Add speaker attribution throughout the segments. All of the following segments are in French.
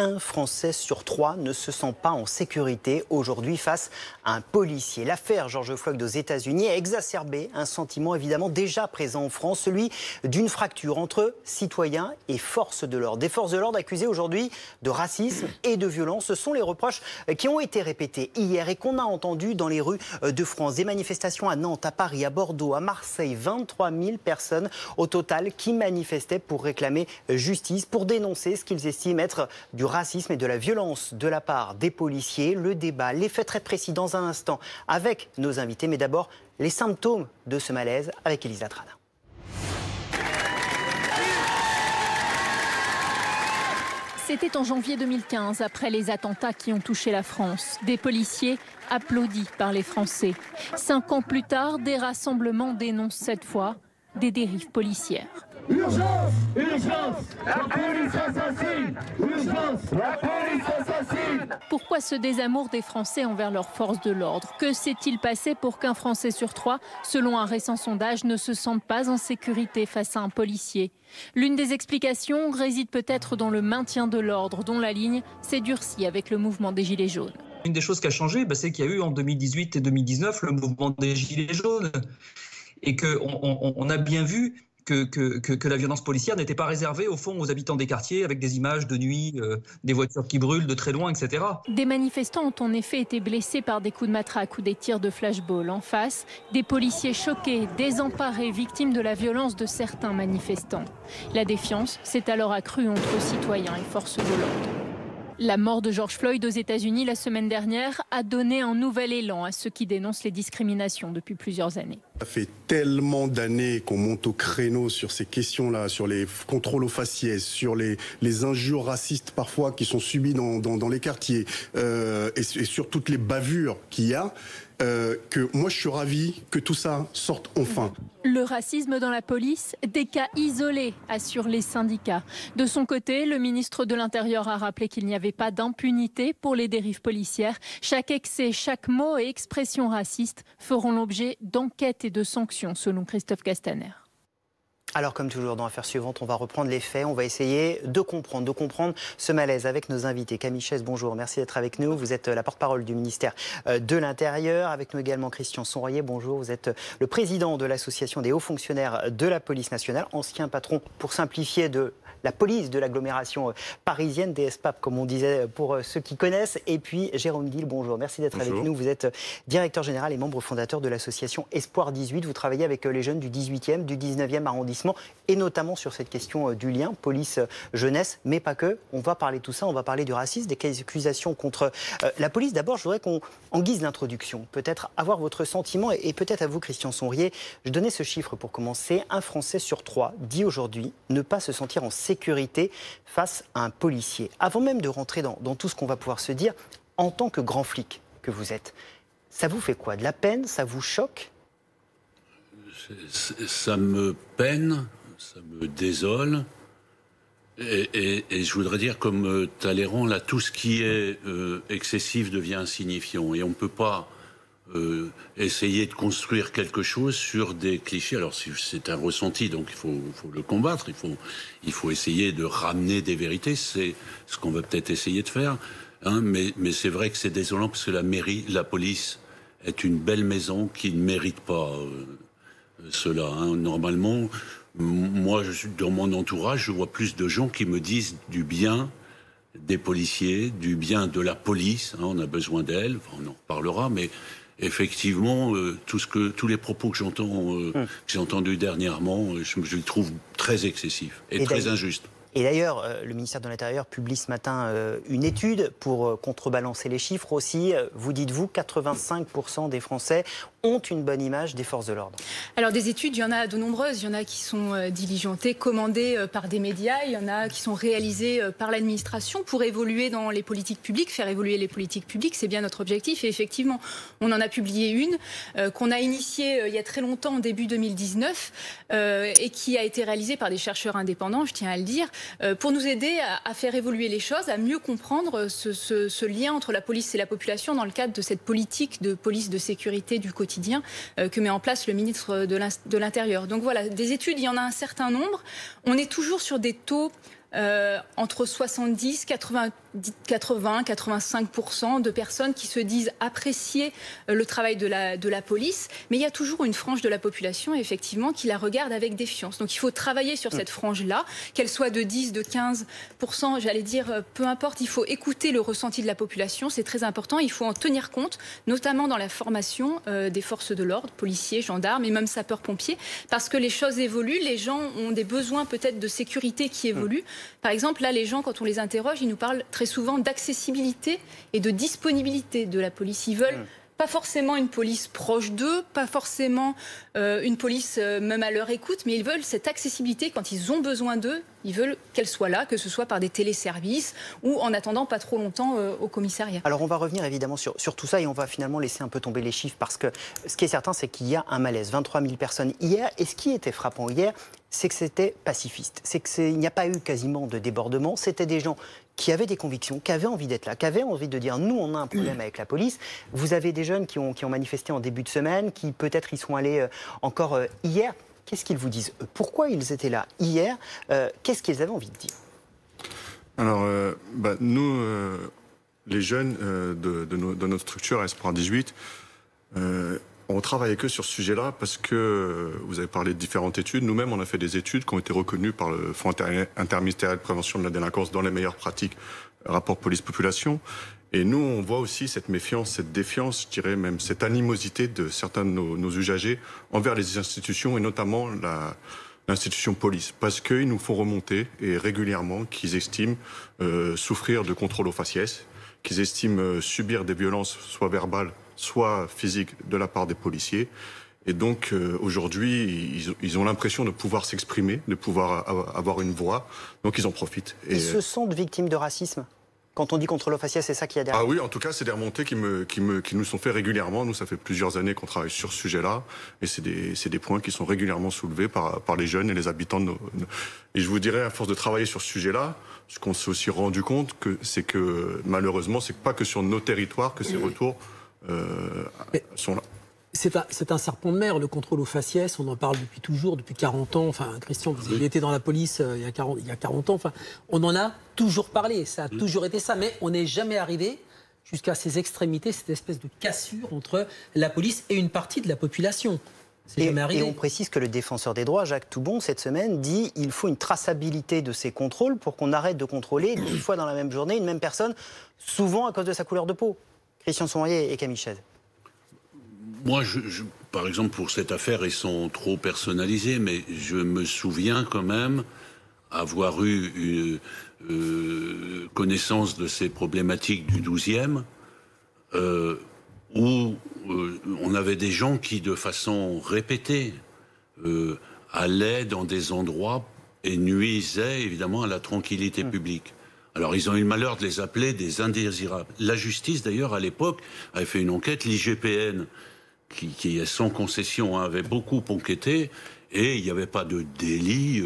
Speaker 1: Un Français sur 3 ne se sent pas en sécurité aujourd'hui face à un policier. L'affaire George Floyd aux États-Unis a exacerbé un sentiment évidemment déjà présent en France, celui d'une fracture entre citoyens et forces de l'ordre. Des forces de l'ordre accusées aujourd'hui de racisme et de violence. Ce sont les reproches qui ont été répétés hier et qu'on a entendus dans les rues de France. Des manifestations à Nantes, à Paris, à Bordeaux, à Marseille. 23 000 personnes au total qui manifestaient pour réclamer justice, pour dénoncer ce qu'ils estiment être du racisme et de la violence de la part des policiers. Le débat, les faits très précis dans un instant avec nos invités. Mais d'abord, les symptômes de ce malaise avec Elisa Trana.
Speaker 2: C'était en janvier 2015, après les attentats qui ont touché la France. Des policiers applaudis par les Français. 5 ans plus tard, des rassemblements dénoncent cette fois des dérives policières.
Speaker 3: Urgence! Urgence! La police assassine! Urgence! La police assassine!
Speaker 2: Pourquoi ce désamour des Français envers leurs forces de l'ordre? Que s'est-il passé pour qu'un Français sur 3, selon un récent sondage, ne se sente pas en sécurité face à un policier? L'une des explications réside peut-être dans le maintien de l'ordre, dont la ligne s'est durcie avec le mouvement des Gilets jaunes.
Speaker 4: Une des choses qui a changé, c'est qu'il y a eu en 2018 et 2019 le mouvement des Gilets jaunes. Et qu'on a bien vu que la violence policière n'était pas réservée au fond aux habitants des quartiers avec des images de nuit, des voitures qui brûlent de très loin, etc.
Speaker 2: Des manifestants ont en effet été blessés par des coups de matraque ou des tirs de flashball. En face, des policiers choqués, désemparés, victimes de la violence de certains manifestants. La défiance s'est alors accrue entre citoyens et forces de l'ordre. La mort de George Floyd aux États-Unis la semaine dernière a donné un nouvel élan à ceux qui dénoncent les discriminations depuis plusieurs années.
Speaker 5: Ça fait tellement d'années qu'on monte au créneau sur ces questions-là, sur les contrôles aux faciès, sur les injures racistes parfois qui sont subies dans les quartiers et sur toutes les bavures qu'il y a. Que moi je suis ravi que tout ça sorte enfin.
Speaker 2: Le racisme dans la police, des cas isolés, assurent les syndicats. De son côté, le ministre de l'Intérieur a rappelé qu'il n'y avait pas d'impunité pour les dérives policières. Chaque excès, chaque mot et expression raciste feront l'objet d'enquêtes et de sanctions, selon Christophe Castaner.
Speaker 1: Alors comme toujours dans l'affaire suivante, on va reprendre les faits, on va essayer de comprendre ce malaise avec nos invités. Camille Chaise, bonjour, merci d'être avec nous. Vous êtes la porte-parole du ministère de l'Intérieur. Avec nous également Christian Sonroyer, bonjour. Vous êtes le président de l'association des hauts fonctionnaires de la police nationale, ancien patron, pour simplifier, de la police de l'agglomération parisienne, des SPAP comme on disait pour ceux qui connaissent. Et puis Jérôme Guil, bonjour, merci d'être avec nous. Vous êtes directeur général et membre fondateur de l'association Espoir 18. Vous travaillez avec les jeunes du 18e, du 19e arrondissement et notamment sur cette question du lien police-jeunesse, mais pas que. On va parler de tout ça, on va parler du racisme, des accusations contre la police. D'abord, je voudrais qu'on, en guise d'introduction, peut-être avoir votre sentiment et peut-être à vous, Christian Sonroyer. Je donnais ce chiffre pour commencer. Un Français sur 3 dit aujourd'hui ne pas se sentir en sécurité face à un policier. Avant même de rentrer dans tout ce qu'on va pouvoir se dire, en tant que grand flic que vous êtes, ça vous fait quoi? De la peine? Ça vous choque?
Speaker 6: Ça me peine, ça me désole. Et je voudrais dire, comme Talleyrand, là, tout ce qui est excessif devient insignifiant. Et on ne peut pas essayer de construire quelque chose sur des clichés. Alors c'est un ressenti, donc il faut le combattre, il faut essayer de ramener des vérités, c'est ce qu'on va peut-être essayer de faire, hein, mais c'est vrai que c'est désolant parce que la police est une belle maison qui ne mérite pas cela, hein. Normalement, moi dans mon entourage, je vois plus de gens qui me disent du bien des policiers, du bien de la police, hein, on a besoin d'elle, enfin, on en reparlera, mais effectivement, tous les propos que j'ai entendus dernièrement, je les trouve très excessifs et très injustes.
Speaker 1: Et d'ailleurs, le ministère de l'Intérieur publie ce matin une étude pour contrebalancer les chiffres aussi. Vous dites-vous, 85% des Français ont une bonne image des forces de l'ordre.
Speaker 7: Alors des études, il y en a de nombreuses. Il y en a qui sont diligentées, commandées par des médias. Il y en a qui sont réalisées par l'administration pour évoluer dans les politiques publiques, faire évoluer les politiques publiques. C'est bien notre objectif. Et effectivement, on en a publié une qu'on a initiée il y a très longtemps, en début 2019, et qui a été réalisée par des chercheurs indépendants, je tiens à le dire, pour nous aider à faire évoluer les choses, à mieux comprendre ce lien entre la police et la population dans le cadre de cette politique de police de sécurité du quotidien que met en place le ministre de l'Intérieur. Donc voilà, des études, il y en a un certain nombre. On est toujours sur des taux entre 70, 85% de personnes qui se disent apprécier le travail de la police, mais il y a toujours une frange de la population, effectivement, qui la regarde avec défiance. Donc il faut travailler sur cette frange-là, qu'elle soit de 10, de 15%, j'allais dire, peu importe, il faut écouter le ressenti de la population, c'est très important, il faut en tenir compte, notamment dans la formation des forces de l'ordre, policiers, gendarmes et même sapeurs-pompiers, parce que les choses évoluent, les gens ont des besoins peut-être de sécurité qui évoluent. Par exemple, là, les gens, quand on les interroge, ils nous parlent très souvent d'accessibilité et de disponibilité de la police. Ils veulent pas forcément une police proche d'eux, pas forcément une police même à leur écoute, mais ils veulent cette accessibilité quand ils ont besoin d'eux. Ils veulent qu'elle soit là, que ce soit par des téléservices ou en attendant pas trop longtemps au commissariat.
Speaker 1: Alors on va revenir évidemment sur tout ça et on va finalement laisser un peu tomber les chiffres parce que ce qui est certain, c'est qu'il y a un malaise. 23 000 personnes hier. Et ce qui était frappant hier, c'est que c'était pacifiste. C'est qu'il n'y a pas eu quasiment de débordement. C'était des gens qui avaient des convictions, qui avaient envie d'être là, qui avaient envie de dire « nous, on a un problème avec la police ». Vous avez des jeunes qui ont manifesté en début de semaine, qui peut-être y sont allés encore hier. Qu'est-ce qu'ils vous disent? Pourquoi ils étaient là hier? Qu'est-ce qu'ils avaient envie de dire?
Speaker 8: Alors, nous, les jeunes de notre structure Espoir 18, on travaille avec eux sur ce sujet-là parce que vous avez parlé de différentes études. Nous-mêmes, on a fait des études qui ont été reconnues par le Fonds interministériel de prévention de la délinquance dans les meilleures pratiques rapport police-population. Et nous, on voit aussi cette méfiance, cette défiance, je dirais même cette animosité de certains de nos usagers envers les institutions et notamment l'institution police. Parce qu'ils nous font remonter et régulièrement qu'ils estiment souffrir de contrôle aux faciès, qu'ils estiment subir des violences soit verbales, soit physiques de la part des policiers. Et donc aujourd'hui, ils ont l'impression de pouvoir s'exprimer, de pouvoir avoir une voix, donc ils en profitent.
Speaker 1: Ils se sentent victimes de racisme? Quand on dit contrôle aux faciès, c'est ça qu'il y a derrière?
Speaker 8: Ah oui, en tout cas, c'est des remontées qui nous sont faites régulièrement. Nous, ça fait plusieurs années qu'on travaille sur ce sujet-là. Et c'est des points qui sont régulièrement soulevés par les jeunes et les habitants. Et je vous dirais, à force de travailler sur ce sujet-là, ce qu'on s'est aussi rendu compte, c'est que malheureusement, c'est pas que sur nos territoires que ces retours sont là.
Speaker 9: C'est un serpent de mer, le contrôle aux faciès. On en parle depuis toujours, depuis 40 ans. Enfin, Christian, vous avez été dans la police il y a 40 ans. Enfin, on en a toujours parlé. Ça a toujours été ça. Mais on n'est jamais arrivé jusqu'à ces extrémités, cette espèce de cassure entre la police et une partie de la population.
Speaker 1: Et on précise que le défenseur des droits, Jacques Toubon, cette semaine, dit qu'il faut une traçabilité de ces contrôles pour qu'on arrête de contrôler 10 fois dans la même journée une même personne, souvent à cause de sa couleur de peau. Christian Sonrier et Camille Chaise.
Speaker 6: Moi, par exemple, pour cette affaire, ils sont trop personnalisés, mais je me souviens quand même avoir eu connaissance de ces problématiques du 12e, où on avait des gens qui, de façon répétée, allaient dans des endroits et nuisaient évidemment à la tranquillité publique. Alors, ils ont eu le malheur de les appeler des indésirables. La justice, d'ailleurs, à l'époque, avait fait une enquête. L'IGPN, qui est sans concession, avait beaucoup enquêté, et il n'y avait pas de délit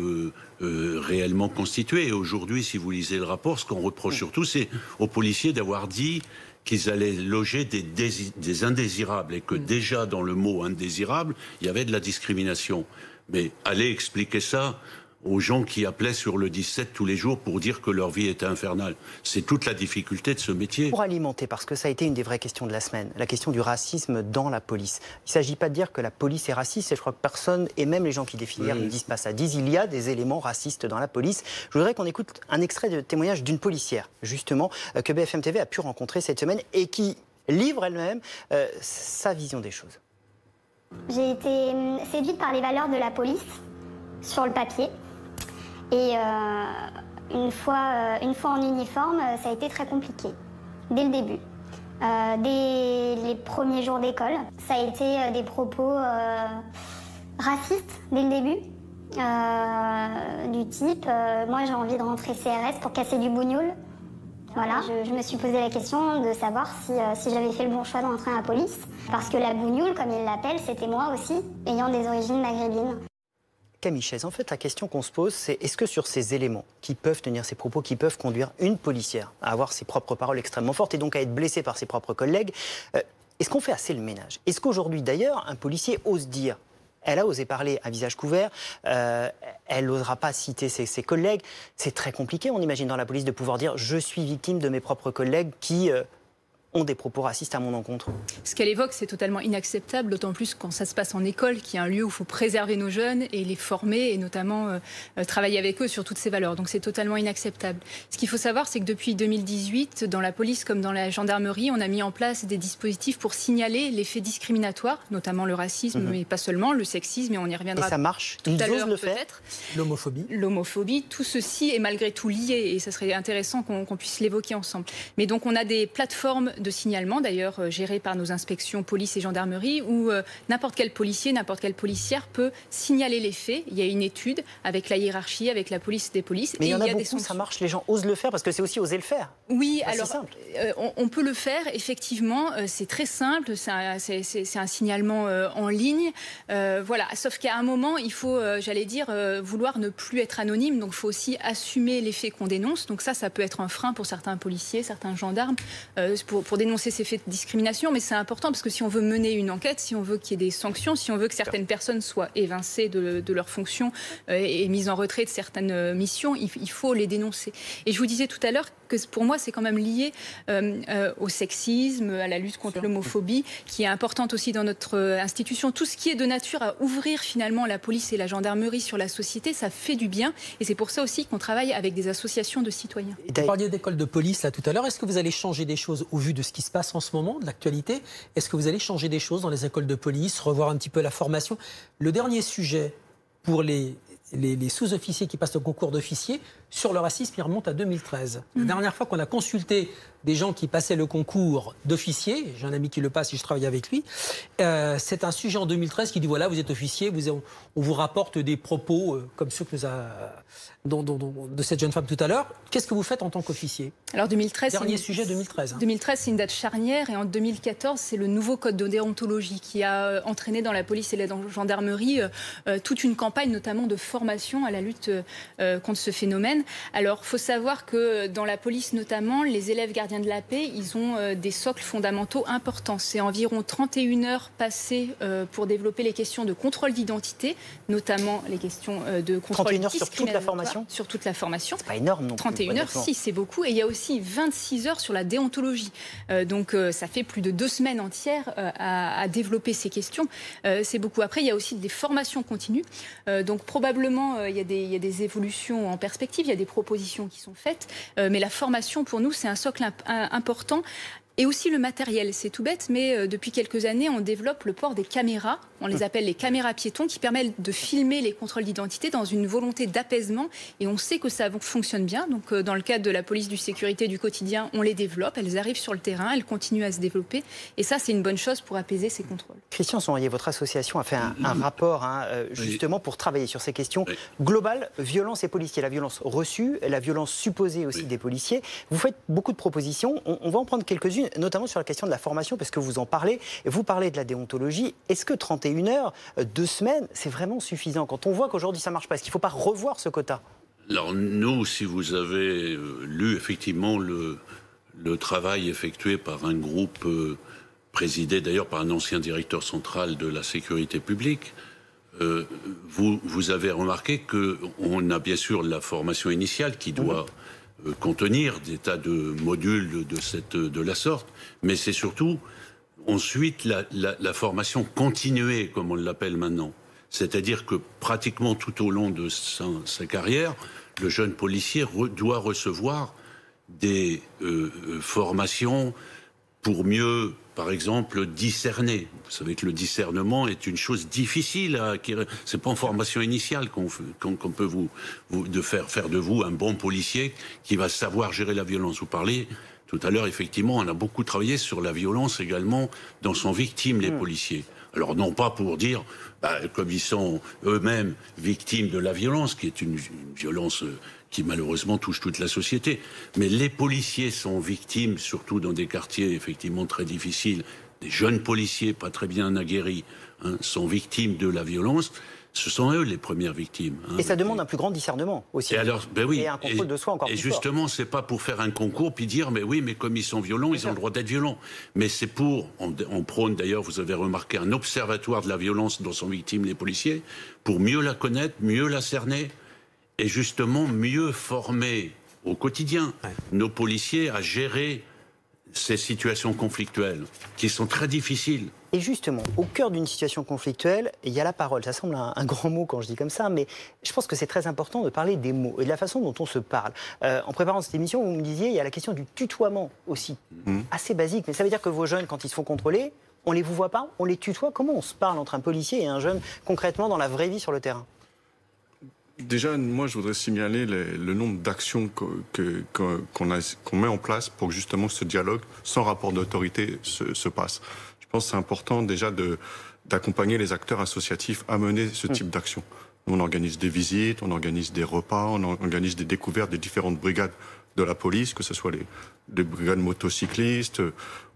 Speaker 6: réellement constitué. Et aujourd'hui, si vous lisez le rapport, ce qu'on reproche surtout, c'est aux policiers d'avoir dit qu'ils allaient loger des indésirables, et que déjà, dans le mot indésirable, il y avait de la discrimination. Mais allez expliquer ça aux gens qui appelaient sur le 17 tous les jours pour dire que leur vie était infernale. C'est toute la difficulté de ce métier.
Speaker 1: Pour alimenter, parce que ça a été une des vraies questions de la semaine, la question du racisme dans la police. Il ne s'agit pas de dire que la police est raciste, et je crois que personne, et même les gens qui défilent hier, ne disent pas ça. Disent il y a des éléments racistes dans la police. Je voudrais qu'on écoute un extrait de témoignage d'une policière, justement, que BFM TV a pu rencontrer cette semaine, et qui livre elle-même sa vision des choses.
Speaker 10: J'ai été séduite par les valeurs de la police, sur le papier. Et une fois en uniforme, ça a été très compliqué, dès le début. Dès les premiers jours d'école, ça a été des propos racistes, dès le début, du type moi j'ai envie de rentrer CRS pour casser du bougnoul. Voilà, je me suis posé la question de savoir si j'avais fait le bon choix de rentrer à la police. Parce que la bougnoul, comme ils l'appellent, c'était moi aussi, ayant des origines maghrébines.
Speaker 1: Camille Chaise, en fait, la question qu'on se pose, c'est est-ce que sur ces éléments qui peuvent tenir ces propos, qui peuvent conduire une policière à avoir ses propres paroles extrêmement fortes et donc à être blessée par ses propres collègues, est-ce qu'on fait assez le ménage? Est-ce qu'aujourd'hui, d'ailleurs, un policier ose dire Elle a osé parler à visage couvert, elle n'osera pas citer ses collègues. C'est très compliqué, on imagine, dans la police, de pouvoir dire « je suis victime de mes propres collègues qui ont des propos racistes à mon encontre ».
Speaker 7: Ce qu'elle évoque, c'est totalement inacceptable, d'autant plus quand ça se passe en école, qui est un lieu où il faut préserver nos jeunes et les former, et notamment travailler avec eux sur toutes ces valeurs. Donc c'est totalement inacceptable. Ce qu'il faut savoir, c'est que depuis 2018, dans la police comme dans la gendarmerie, on a mis en place des dispositifs pour signaler les faits discriminatoires, notamment le racisme, mais pas seulement, le sexisme, et on y reviendra.
Speaker 1: Et ça marche?
Speaker 7: Tout à l'heure,
Speaker 1: le faire?
Speaker 7: peut-être.
Speaker 9: L'homophobie,
Speaker 7: tout ceci est malgré tout lié, et ça serait intéressant qu'on puisse l'évoquer ensemble. Mais donc on a des plateformes de signalement, d'ailleurs gérées par nos inspections police et gendarmerie, où n'importe quel policier, n'importe quelle policière peut signaler les faits. Il y a une étude avec la hiérarchie, avec la police des polices.
Speaker 1: Mais il y en a
Speaker 7: des
Speaker 1: beaucoup, ça marche, les gens osent le faire, parce que c'est aussi oser le faire.
Speaker 7: Oui,
Speaker 1: alors
Speaker 7: on peut le faire, effectivement, c'est très simple, c'est un signalement en ligne. Voilà, sauf qu'à un moment, il faut, j'allais dire, vouloir ne plus être anonyme, donc il faut aussi assumer les faits qu'on dénonce. Donc ça peut être un frein pour certains policiers, certains gendarmes, pour dénoncer ces faits de discrimination, mais c'est important parce que si on veut mener une enquête, si on veut qu'il y ait des sanctions, si on veut que certaines personnes soient évincées de leurs fonctions et mises en retrait de certaines missions, il faut les dénoncer. Et je vous disais tout à l'heure que pour moi, c'est quand même lié au sexisme, à la lutte contre l'homophobie, qui est importante aussi dans notre institution. Tout ce qui est de nature à ouvrir finalement la police et la gendarmerie sur la société, ça fait du bien. Et c'est pour ça aussi qu'on travaille avec des associations de citoyens.
Speaker 9: Vous parliez d'école de police là tout à l'heure. Est-ce que vous allez changer des choses au vu de ce qui se passe en ce moment, de l'actualité? Est-ce que vous allez changer des choses dans les écoles de police, revoir un petit peu la formation? Le dernier sujet pour les sous-officiers qui passent le concours d'officier, sur le racisme, il remonte à 2013. La dernière fois qu'on a consulté des gens qui passaient le concours d'officier, j'ai un ami qui le passe et je travaille avec lui, c'est un sujet en 2013 qui dit voilà, vous êtes officier, on vous rapporte des propos comme ceux que nous a de cette jeune femme tout à l'heure. Qu'est-ce que vous faites en tant qu'officier?
Speaker 7: Alors 2013,
Speaker 9: dernier sujet 2013.
Speaker 7: 2013, c'est une date charnière, et en 2014, c'est le nouveau code de déontologie qui a entraîné dans la police et la gendarmerie toute une campagne, notamment de formation à la lutte contre ce phénomène. Alors, il faut savoir que dans la police notamment, les élèves gardiens de la paix, ils ont des socles fondamentaux importants. C'est environ 31 heures passées pour développer les questions de contrôle d'identité, notamment les questions de contrôle
Speaker 1: 31 heures sur toute la formation?
Speaker 7: Sur toute la formation.
Speaker 1: C'est pas énorme non plus.
Speaker 7: 31 heures, si, c'est beaucoup. Et il y a aussi 26 heures sur la déontologie. Donc, ça fait plus de 2 semaines entières à développer ces questions. C'est beaucoup. Après, il y a aussi des formations continues. Donc, probablement, il y a des évolutions en perspective. Il y a des propositions qui sont faites. Mais la formation, pour nous, c'est un socle important. Et aussi le matériel, c'est tout bête, mais depuis quelques années, on développe le port des caméras. On les appelle les caméras piétons, qui permettent de filmer les contrôles d'identité dans une volonté d'apaisement. Et on sait que ça fonctionne bien. Donc, dans le cadre de la police du sécurité du quotidien, on les développe. Elles arrivent sur le terrain, elles continuent à se développer. Et ça, c'est une bonne chose pour apaiser ces contrôles.
Speaker 1: Christian Sonrier, votre association a fait un rapport justement pour travailler sur ces questions globales, violence et policiers. La violence reçue, la violence supposée aussi des policiers. Vous faites beaucoup de propositions. On va en prendre quelques-unes, notamment sur la question de la formation, parce que vous en parlez. Vous parlez de la déontologie. Est-ce que 31 heures, 2 semaines, c'est vraiment suffisant quand on voit qu'aujourd'hui ça ne marche pas? Est-ce qu'il ne faut pas revoir ce quota?
Speaker 6: Alors nous, si vous avez lu effectivement le travail effectué par un groupe présidé d'ailleurs par un ancien directeur central de la sécurité publique, vous avez remarqué qu'on a bien sûr la formation initiale qui doit contenir des tas de modules de la sorte, mais c'est surtout ensuite la formation continuée, comme on l'appelle maintenant. C'est-à-dire que pratiquement tout au long de sa carrière, le jeune policier doit recevoir des formations pour mieux, par exemple, discerner. Vous savez que le discernement est une chose difficile à acquérir. C'est pas en formation initiale qu'on peut faire de vous un bon policier qui va savoir gérer la violence. Vous parlez tout à l'heure, effectivement, on a beaucoup travaillé sur la violence également dont sont victimes les policiers. Alors non pas pour dire, comme ils sont eux-mêmes victimes de la violence, qui est une violence qui malheureusement touche toute la société, mais les policiers sont victimes, surtout dans des quartiers effectivement très difficiles, des jeunes policiers pas très bien aguerris sont victimes de la violence. Ce sont eux les premières victimes.
Speaker 1: Et ça demande un plus grand discernement aussi.
Speaker 6: Et alors, ben oui,
Speaker 1: et un contrôle de soi encore plus fort.
Speaker 6: Et justement, c'est pas pour faire un concours puis dire, mais oui, mais comme ils sont violents, ils ont le droit d'être violents. Mais c'est pour, on prône d'ailleurs, vous avez remarqué, un observatoire de la violence dont sont victimes les policiers, pour mieux la connaître, mieux la cerner, et justement mieux former au quotidien nos policiers à gérer ces situations conflictuelles, qui sont très difficiles.
Speaker 1: Et justement, au cœur d'une situation conflictuelle, il y a la parole. Ça semble un grand mot quand je dis comme ça, mais je pense que c'est très important de parler des mots et de la façon dont on se parle. En préparant cette émission, vous me disiez, il y a la question du tutoiement aussi, assez basique. Mais ça veut dire que vos jeunes, quand ils se font contrôler, on les vous voit pas, on les tutoie. Comment on se parle entre un policier et un jeune, concrètement, dans la vraie vie sur le terrain?
Speaker 8: Déjà, moi, je voudrais signaler le nombre d'actions qu'on met en place pour que justement ce dialogue sans rapport d'autorité se passe. Je pense que c'est important déjà d'accompagner les acteurs associatifs à mener ce type d'action. On organise des visites, on organise des repas, on organise des découvertes des différentes brigades de la police, que ce soit les brigades motocyclistes.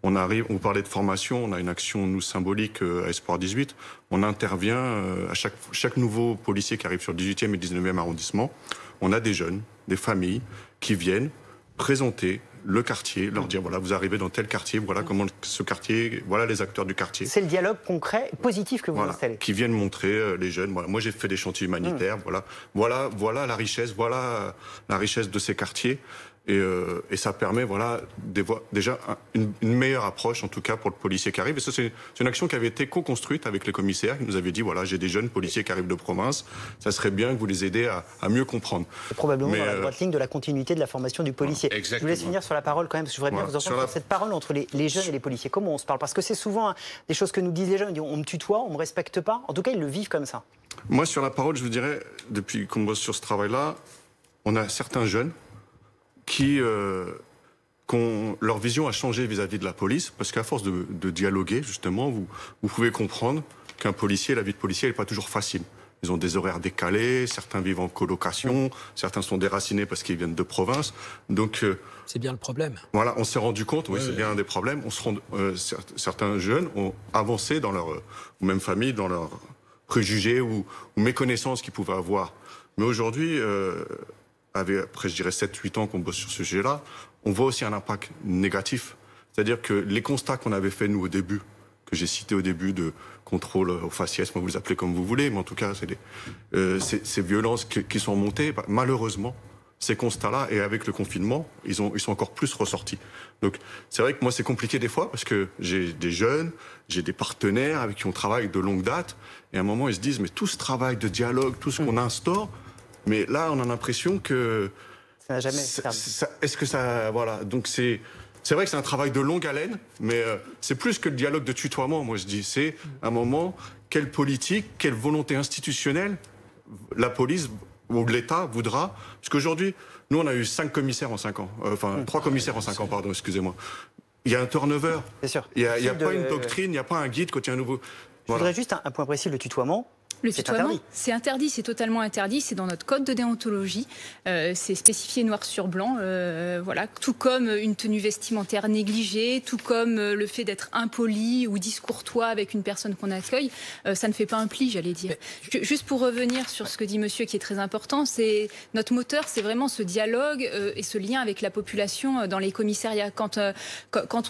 Speaker 8: On parlait de formation, on a une action, nous, symbolique à Espoir 18. On intervient à chaque nouveau policier qui arrive sur le 18e et 19e arrondissement. On a des jeunes, des familles qui viennent présenter le quartier, leur dire, voilà, vous arrivez dans tel quartier, voilà comment ce quartier, voilà les acteurs du quartier.
Speaker 1: C'est le dialogue concret, positif que vous installez.
Speaker 8: Qui viennent montrer les jeunes, voilà, moi j'ai fait des chantiers humanitaires, voilà la richesse de ces quartiers. Et ça permet déjà une meilleure approche, en tout cas pour le policier qui arrive. Et ça, c'est une action qui avait été co-construite avec les commissaires, qui nous avaient dit, voilà, j'ai des jeunes policiers qui arrivent de province, ça serait bien que vous les aidez à mieux comprendre.
Speaker 1: C'est probablement dans la droite ligne de la continuité de la formation du policier.
Speaker 6: Exactement.
Speaker 1: Je vous laisse finir sur la parole quand même, parce que je voudrais bien vous entendre sur cette parole entre les jeunes et les policiers. Comment on se parle? Parce que c'est souvent des choses que nous disent les jeunes, on me tutoie, on me respecte pas. En tout cas, ils le vivent comme ça.
Speaker 8: Moi, sur la parole, je vous dirais, depuis qu'on bosse sur ce travail-là, on a certains jeunes qui leur vision a changé vis-à-vis de la police, parce qu'à force de dialoguer, justement, vous pouvez comprendre qu'un policier, la vie de policier, n'est pas toujours facile. Ils ont des horaires décalés, certains vivent en colocation, certains sont déracinés parce qu'ils viennent de province. Donc,
Speaker 9: c'est bien le problème.
Speaker 8: Voilà, on s'est rendu compte, oui, c'est bien un des problèmes. Certains jeunes ont avancé dans leur, ou même famille, dans leurs préjugés ou méconnaissances qu'ils pouvaient avoir. Mais aujourd'hui, après, je dirais, 7-8 ans qu'on bosse sur ce sujet-là, on voit aussi un impact négatif. C'est-à-dire que les constats qu'on avait faits, nous, au début, que j'ai cités au début de contrôle aux faciès, moi, vous les appelez comme vous voulez, mais en tout cas, c'est ces violences qui sont montées. Malheureusement, ces constats-là, et avec le confinement, ils sont encore plus ressortis. Donc, c'est vrai que moi, c'est compliqué des fois, parce que j'ai des jeunes, j'ai des partenaires avec qui on travaille de longue date, et à un moment, ils se disent, mais tout ce travail de dialogue, tout ce qu'on instaure, mais là, on a l'impression que
Speaker 1: ça n'a jamais servi.
Speaker 8: Est-ce que ça, voilà, donc c'est vrai que c'est un travail de longue haleine, mais c'est plus que le dialogue de tutoiement. Moi, je dis, c'est un moment, quelle politique, quelle volonté institutionnelle la police ou l'État voudra. Parce qu'aujourd'hui, nous, on a eu 5 commissaires en 5 ans, 3 commissaires en 5 ans, pardon, excusez-moi. Il y a un turnover.
Speaker 1: C'est sûr.
Speaker 8: Il n'y a pas une doctrine, il n'y a pas un guide quand il y a un nouveau.
Speaker 1: Je voudrais juste un point précis, le tutoiement.
Speaker 7: Le tutoiement, c'est interdit, c'est totalement interdit, c'est dans notre code de déontologie, c'est spécifié noir sur blanc, voilà, tout comme une tenue vestimentaire négligée, tout comme le fait d'être impoli ou discourtois avec une personne qu'on accueille, ça ne fait pas un pli, j'allais dire. Juste pour revenir sur ce que dit monsieur qui est très important, c'est notre moteur, c'est vraiment ce dialogue et ce lien avec la population dans les commissariats. Quand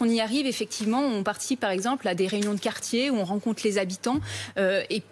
Speaker 7: on y arrive, effectivement, on participe par exemple à des réunions de quartier où on rencontre les habitants et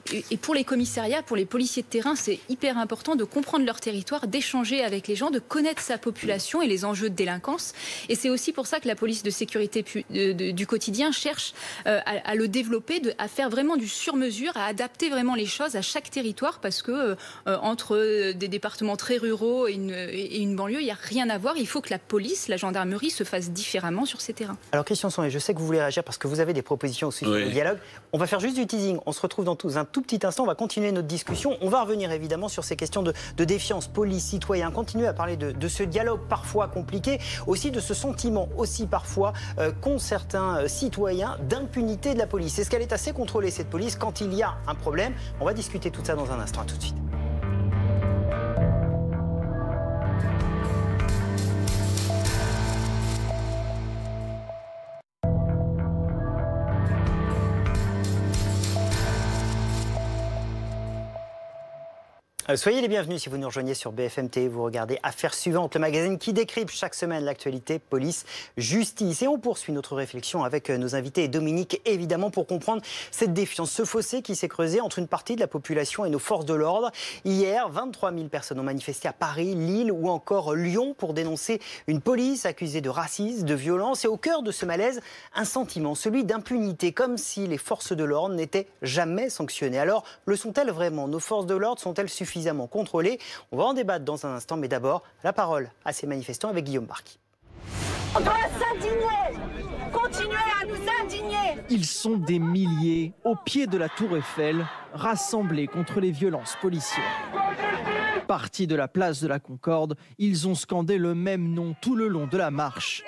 Speaker 7: pour les commissariats, pour les policiers de terrain, c'est hyper important de comprendre leur territoire, d'échanger avec les gens, de connaître sa population et les enjeux de délinquance. Et c'est aussi pour ça que la police de sécurité du quotidien cherche à le développer, à faire vraiment du sur-mesure, à adapter vraiment les choses à chaque territoire, parce que entre des départements très ruraux et une banlieue, il n'y a rien à voir. Il faut que la police, la gendarmerie se fasse différemment sur ces terrains.
Speaker 1: Alors Christian Sonnet, je sais que vous voulez réagir parce que vous avez des propositions aussi sur le dialogue. On va faire juste du teasing. On se retrouve dans un tout petit instant. On va continuer notre discussion. On va revenir évidemment sur ces questions de défiance, police, citoyen. Continuer à parler de ce dialogue parfois compliqué, aussi de ce sentiment aussi parfois qu'ont certains citoyens d'impunité de la police. Est-ce qu'elle est assez contrôlée cette police quand il y a un problème? On va discuter tout ça dans un instant. À tout de suite. Soyez les bienvenus si vous nous rejoignez sur BFM TV. Vous regardez Affaires suivantes, le magazine qui décrypte chaque semaine l'actualité police-justice. Et on poursuit notre réflexion avec nos invités et Dominique, évidemment, pour comprendre cette défiance, ce fossé qui s'est creusé entre une partie de la population et nos forces de l'ordre. Hier, 23 000 personnes ont manifesté à Paris, Lille ou encore Lyon pour dénoncer une police accusée de racisme, de violence. Et au cœur de ce malaise, un sentiment, celui d'impunité, comme si les forces de l'ordre n'étaient jamais sanctionnées. Alors, le sont-elles vraiment? Nos forces de l'ordre sont-elles suffisamment contrôlés? On va en débattre dans un instant, mais d'abord, la parole à ces manifestants avec Guillaume Barqui.
Speaker 11: On doit s'indigner, continuer à nous indigner.
Speaker 12: Ils sont des milliers au pied de la Tour Eiffel, rassemblés contre les violences policières. Partis de la place de la Concorde, ils ont scandé le même nom tout le long de la marche.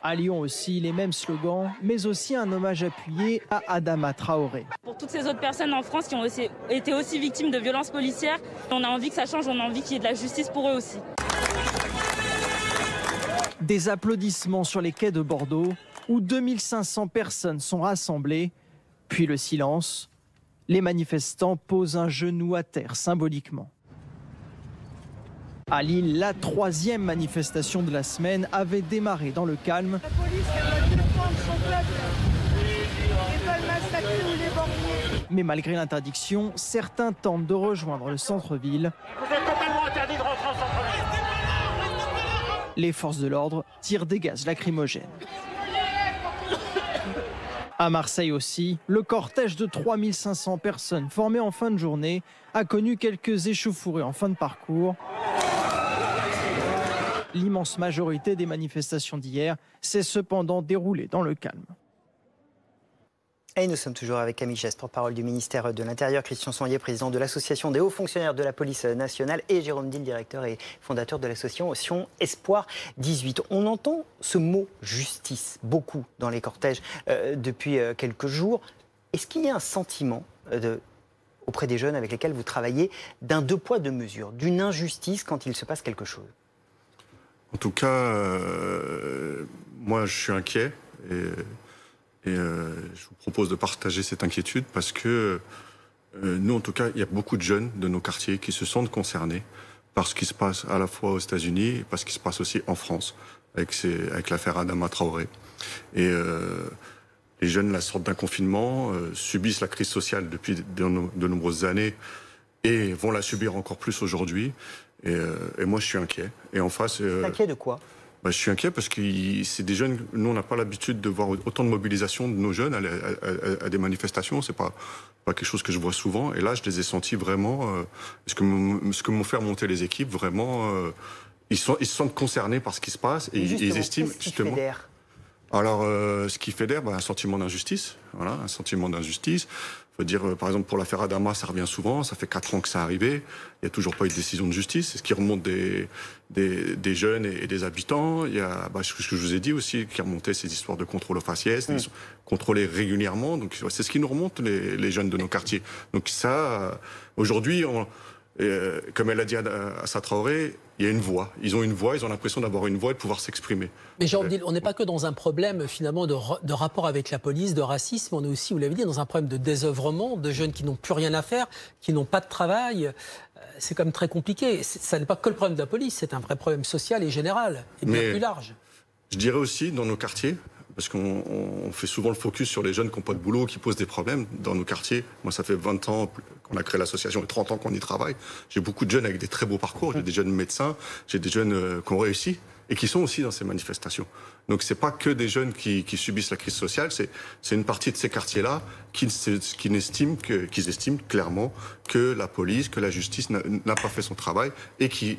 Speaker 12: À Lyon aussi, les mêmes slogans, mais aussi un hommage appuyé à Adama Traoré.
Speaker 13: Pour toutes ces autres personnes en France qui ont été aussi victimes de violences policières, on a envie que ça change, on a envie qu'il y ait de la justice pour eux aussi.
Speaker 12: Des applaudissements sur les quais de Bordeaux, où 2500 personnes sont rassemblées, puis le silence. Les manifestants posent un genou à terre symboliquement. À Lille, la 3e manifestation de la semaine avait démarré dans le calme.
Speaker 11: La police va défendre son peuple. Ils veulent massacrer ou l'éborgner.
Speaker 12: Mais malgré l'interdiction, certains tentent de rejoindre le centre-ville.
Speaker 3: Vous êtes totalement interdit de rentrer en centre-ville.
Speaker 12: Les forces de l'ordre tirent des gaz lacrymogènes. À Marseille aussi, le cortège de 3500 personnes formé en fin de journée a connu quelques échauffourées en fin de parcours. L'immense majorité des manifestations d'hier s'est cependant déroulée dans le calme.
Speaker 1: Et nous sommes toujours avec Camille Chess, porte-parole du ministère de l'Intérieur, Christian Sonlier, président de l'Association des hauts fonctionnaires de la police nationale, et Jérôme Dil, directeur et fondateur de l'association Espoir 18. On entend ce mot justice beaucoup dans les cortèges depuis quelques jours. Est-ce qu'il y a un sentiment auprès des jeunes avec lesquels vous travaillez d'un deux poids deux mesures, d'une injustice quand il se passe quelque chose?
Speaker 8: En tout cas, moi je suis inquiet et je vous propose de partager cette inquiétude parce que nous, en tout cas, il y a beaucoup de jeunes de nos quartiers qui se sentent concernés par ce qui se passe à la fois aux États-Unis et par ce qui se passe aussi en France avec l'affaire Adama Traoré. Et les jeunes la sortent d'un confinement, subissent la crise sociale depuis de nombreuses années et vont la subir encore plus aujourd'hui. Et moi, je suis inquiet. Et en face,
Speaker 1: inquiet de quoi?
Speaker 8: Je suis inquiet parce que c'est des jeunes. Nous, on n'a pas l'habitude de voir autant de mobilisation de nos jeunes à des manifestations. C'est pas quelque chose que je vois souvent. Et là, je les ai sentis vraiment. Ce que m'ont fait remonter les équipes, vraiment, ils se sentent concernés par ce qui se passe et ils estiment justement. Alors, ce qui fédère, un sentiment d'injustice. Voilà, un sentiment d'injustice. Faut dire, par exemple, pour l'affaire Adama, ça revient souvent. Ça fait 4 ans que ça arrivé. Il n'y a toujours pas eu de décision de justice. C'est ce qui remonte des jeunes et des habitants. Il y a ce que je vous ai dit aussi, qui remontait ces histoires de contrôle aux faciès. Ils sont contrôlés régulièrement. Donc, c'est ce qui nous remonte, les jeunes de nos quartiers. Donc ça, aujourd'hui, comme elle a dit à Sa Traoré, il y a une voix. Ils ont une voix, ils ont l'impression d'avoir une voix et de pouvoir s'exprimer.
Speaker 9: Mais Jérôme Dil, on n'est pas que dans un problème finalement de rapport avec la police, de racisme, on est aussi, vous l'avez dit, dans un problème de désœuvrement, de jeunes qui n'ont plus rien à faire, qui n'ont pas de travail. C'est quand même très compliqué. Ça n'est pas que le problème de la police, c'est un vrai problème social et général, et bien plus large.
Speaker 8: Je dirais aussi dans nos quartiers, parce qu'on fait souvent le focus sur les jeunes qui n'ont pas de boulot, qui posent des problèmes dans nos quartiers. Moi, ça fait 20 ans qu'on a créé l'association et 30 ans qu'on y travaille. J'ai beaucoup de jeunes avec des très beaux parcours. J'ai des jeunes médecins, j'ai des jeunes qui ont réussi et qui sont aussi dans ces manifestations. Donc, c'est pas que des jeunes qui subissent la crise sociale, c'est une partie de ces quartiers-là qu'ils estiment clairement que la police, que la justice n'a pas fait son travail et qui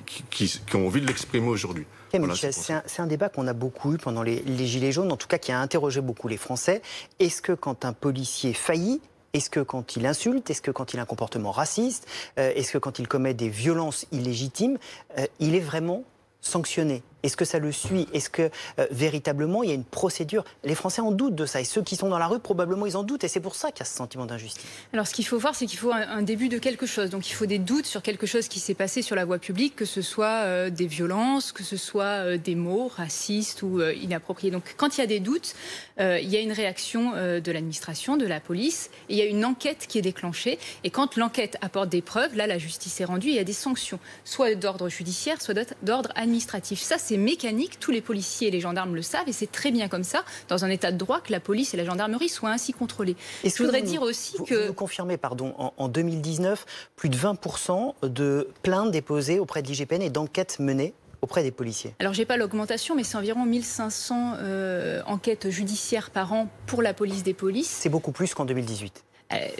Speaker 8: ont envie de l'exprimer aujourd'hui.
Speaker 1: Voilà, c'est un débat qu'on a beaucoup eu pendant les Gilets jaunes, en tout cas qui a interrogé beaucoup les Français. Est-ce que quand un policier faillit, est-ce que quand il insulte, est-ce que quand il a un comportement raciste, est-ce que quand il commet des violences illégitimes, il est vraiment sanctionné? Est-ce que ça le suit? Est-ce que véritablement il y a une procédure? Les Français en doutent de ça, et ceux qui sont dans la rue, probablement ils en doutent, et c'est pour ça qu'il y a ce sentiment d'injustice.
Speaker 7: Alors ce qu'il faut voir, c'est qu'il faut un début de quelque chose. Donc il faut des doutes sur quelque chose qui s'est passé sur la voie publique, que ce soit des violences, que ce soit des mots racistes ou inappropriés. Donc quand il y a des doutes, il y a une réaction de l'administration, de la police, et il y a une enquête qui est déclenchée. Et quand l'enquête apporte des preuves, là la justice est rendue, il y a des sanctions, soit d'ordre judiciaire, soit d'ordre administratif. Ça c'est mécanique, tous les policiers et les gendarmes le savent, et c'est très bien comme ça, dans un état de droit, que la police et la gendarmerie soient ainsi contrôlées.
Speaker 1: Je voudrais dire aussi que... Vous confirmez, pardon, en 2019, plus de 20% de plaintes déposées auprès de l'IGPN et d'enquêtes menées auprès des policiers.
Speaker 7: Alors, je n'ai pas l'augmentation, mais c'est environ 1500 enquêtes judiciaires par an pour la police des polices.
Speaker 1: C'est beaucoup plus qu'en 2018.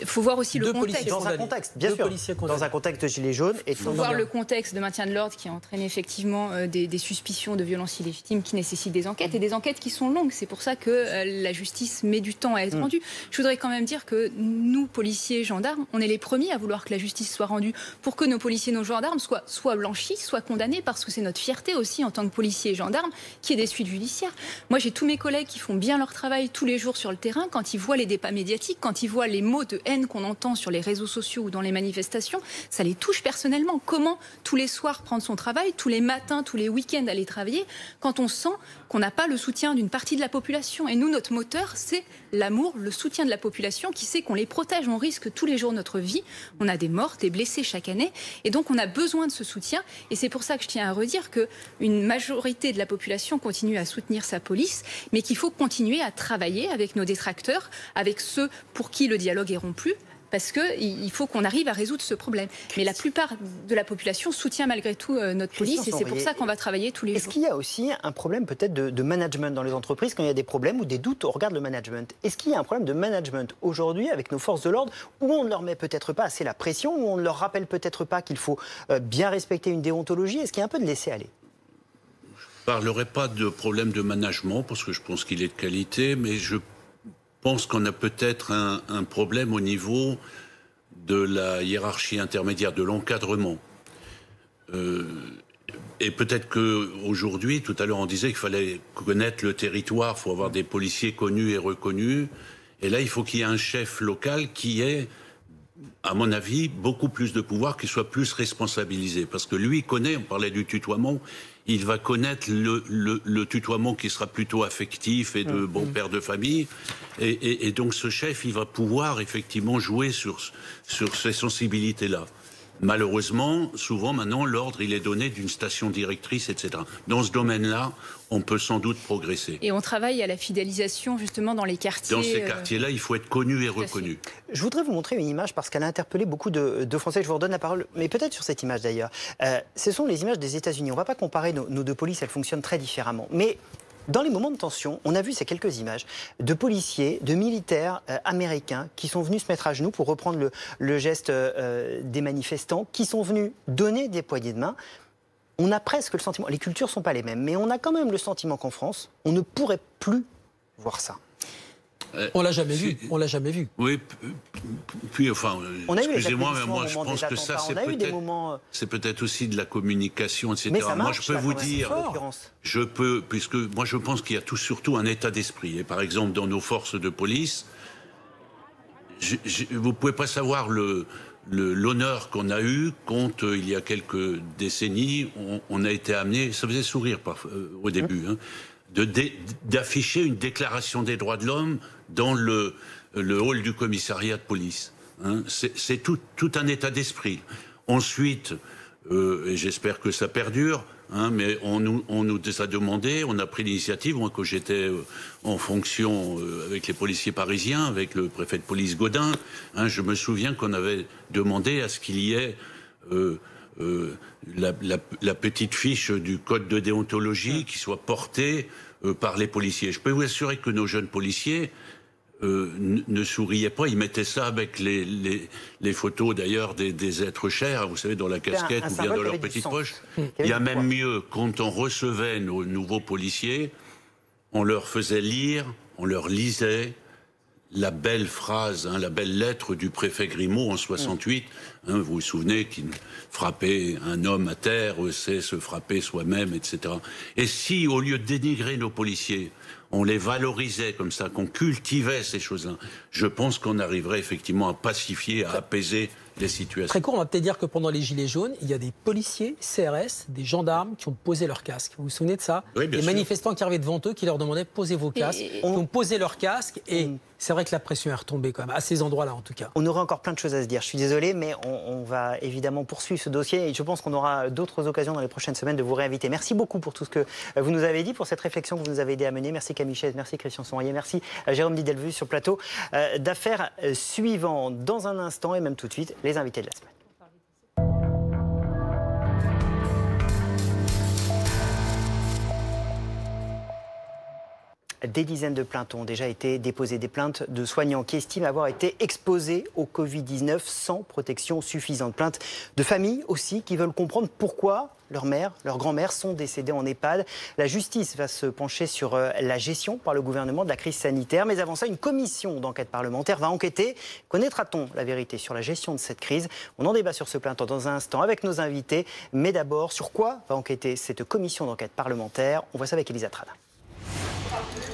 Speaker 7: Il faut voir aussi le contexte.
Speaker 1: Dans un contexte, bien sûr. Dans un contexte de gilets jaunes. Il
Speaker 7: faut voir le contexte de maintien de l'ordre qui entraîne effectivement des suspicions de violences illégitimes qui nécessitent des enquêtes et des enquêtes qui sont longues. C'est pour ça que la justice met du temps à être rendue. Je voudrais quand même dire que nous, policiers, gendarmes, on est les premiers à vouloir que la justice soit rendue pour que nos policiers, nos gendarmes soient blanchis, soient condamnés, parce que c'est notre fierté aussi en tant que policiers et gendarmes qu'il y ait des suites judiciaires. Moi, j'ai tous mes collègues qui font bien leur travail tous les jours sur le terrain. Quand ils voient les débats médiatiques, quand ils voient les mots de haine qu'on entend sur les réseaux sociaux ou dans les manifestations, ça les touche personnellement. Comment tous les soirs prendre son travail, tous les matins, tous les week-ends aller travailler, quand on sent qu'on n'a pas le soutien d'une partie de la population? Et nous, notre moteur, c'est l'amour, le soutien de la population qui sait qu'on les protège. On risque tous les jours notre vie. On a des morts, des blessés chaque année. Et donc, on a besoin de ce soutien. Et c'est pour ça que je tiens à redire qu'une majorité de la population continue à soutenir sa police, mais qu'il faut continuer à travailler avec nos détracteurs, avec ceux pour qui le dialogue est rompu, parce qu'il faut qu'on arrive à résoudre ce problème. Mais la plupart de la population soutient malgré tout notre police, et c'est pour ça qu'on va travailler tous les jours.
Speaker 1: Est-ce qu'il y a aussi un problème peut-être de management dans les entreprises, quand il y a des problèmes ou des doutes au regard de le management? Est-ce qu'il y a un problème de management aujourd'hui avec nos forces de l'ordre, où on ne leur met peut-être pas assez la pression, où on ne leur rappelle peut-être pas qu'il faut bien respecter une déontologie? Est-ce qu'il y a un peu de laisser-aller?
Speaker 6: Je ne parlerai pas de problème de management, parce que je pense qu'il est de qualité, mais je pense qu'on a peut-être un problème au niveau de la hiérarchie intermédiaire, de l'encadrement. Et peut-être qu'aujourd'hui, tout à l'heure on disait qu'il fallait connaître le territoire, il faut avoir des policiers connus et reconnus. Et là, il faut qu'il y ait un chef local qui ait, à mon avis, beaucoup plus de pouvoir, qui soit plus responsabilisé. Parce que lui, il connaît, on parlait du tutoiement, il va connaître le tutoiement qui sera plutôt affectif et de bon père de famille. Et donc ce chef, il va pouvoir effectivement jouer sur ces sensibilités-là. Malheureusement, souvent maintenant, l'ordre, il est donné d'une station directrice, etc. Dans ce domaine-là, on peut sans doute progresser.
Speaker 7: Et on travaille à la fidélisation, justement, dans les quartiers.
Speaker 6: Dans ces quartiers-là, il faut être connu et reconnu.
Speaker 1: Je voudrais vous montrer une image, parce qu'elle a interpellé beaucoup de Français. Je vous redonne la parole, mais peut-être sur cette image d'ailleurs. Ce sont les images des États-Unis. On ne va pas comparer nos deux polices, elles fonctionnent très différemment. Mais dans les moments de tension, on a vu ces quelques images de policiers, de militaires américains qui sont venus se mettre à genoux, pour reprendre le geste des manifestants, qui sont venus donner des poignées de main. On a presque le sentiment, les cultures ne sont pas les mêmes, mais on a quand même le sentiment qu'en France, on ne pourrait plus voir ça.
Speaker 9: On l'a jamais vu. On l'a jamais vu.
Speaker 6: Oui, puis enfin, excusez-moi, mais moi je pense que ça c'est peut-être aussi de la communication, etc.
Speaker 1: Mais ça marche,
Speaker 6: moi je peux vous dire, puisque moi je pense qu'il y a surtout un état d'esprit. Et par exemple dans nos forces de police, vous pouvez pas savoir l'honneur qu'on a eu quand il y a quelques décennies, on a été amené, ça faisait sourire au début, d'afficher une déclaration des droits de l'homme dans le hall du commissariat de police. C'est tout un état d'esprit. Ensuite, et j'espère que ça perdure, mais on nous a demandé, on a pris l'initiative, moi quand j'étais en fonction avec les policiers parisiens, avec le préfet de police Gaudin, je me souviens qu'on avait demandé à ce qu'il y ait la petite fiche du code de déontologie qui soit portée par les policiers. Je peux vous assurer que nos jeunes policiers ne souriaient pas, ils mettaient ça avec les photos d'ailleurs des êtres chers, vous savez, dans la casquette ou bien dans leur petite poche. Il y a même mieux, quand on recevait nos nouveaux policiers, on leur faisait lire, on leur lisait la belle phrase, la belle lettre du préfet Grimaud en 68. Vous vous souvenez qu'il frapper un homme à terre, c'est se frapper soi-même, etc. Et si, au lieu de dénigrer nos policiers, on les valorisait comme ça, qu'on cultivait ces choses-là, je pense qu'on arriverait effectivement à pacifier, à apaiser les situations.
Speaker 9: Très court, on va peut-être dire que pendant les Gilets jaunes, il y a des policiers, CRS, des gendarmes qui ont posé leur casque. Vous vous souvenez de ça?
Speaker 6: Oui, bien
Speaker 9: des
Speaker 6: sûr.
Speaker 9: manifestants qui arrivaient devant eux, qui leur demandaient posez vos casques, qui ont posé leur casque et c'est vrai que la pression est retombée quand même, à ces endroits-là en tout cas.
Speaker 1: On aurait encore plein de choses à se dire, je suis désolé, mais on va évidemment poursuivre ce dossier et je pense qu'on aura d'autres occasions dans les prochaines semaines de vous réinviter. Merci beaucoup pour tout ce que vous nous avez dit, pour cette réflexion que vous nous avez aidé à mener. Merci Camille Chaise, merci Christian Sonrier, merci Jérôme Didelvus sur le plateau d'affaires suivant dans un instant et même tout de suite les invités de la semaine. Des dizaines de plaintes ont déjà été déposées, des plaintes de soignants qui estiment avoir été exposés au Covid-19 sans protection suffisante. Plaintes de familles aussi qui veulent comprendre pourquoi leur mère, leur grand-mère sont décédées en EHPAD. La justice va se pencher sur la gestion par le gouvernement de la crise sanitaire. Mais avant ça, une commission d'enquête parlementaire va enquêter. Connaîtra-t-on la vérité sur la gestion de cette crise? On en débat sur ce plateau dans un instant avec nos invités. Mais d'abord, sur quoi va enquêter cette commission d'enquête parlementaire? On voit ça avec Elisa Trada.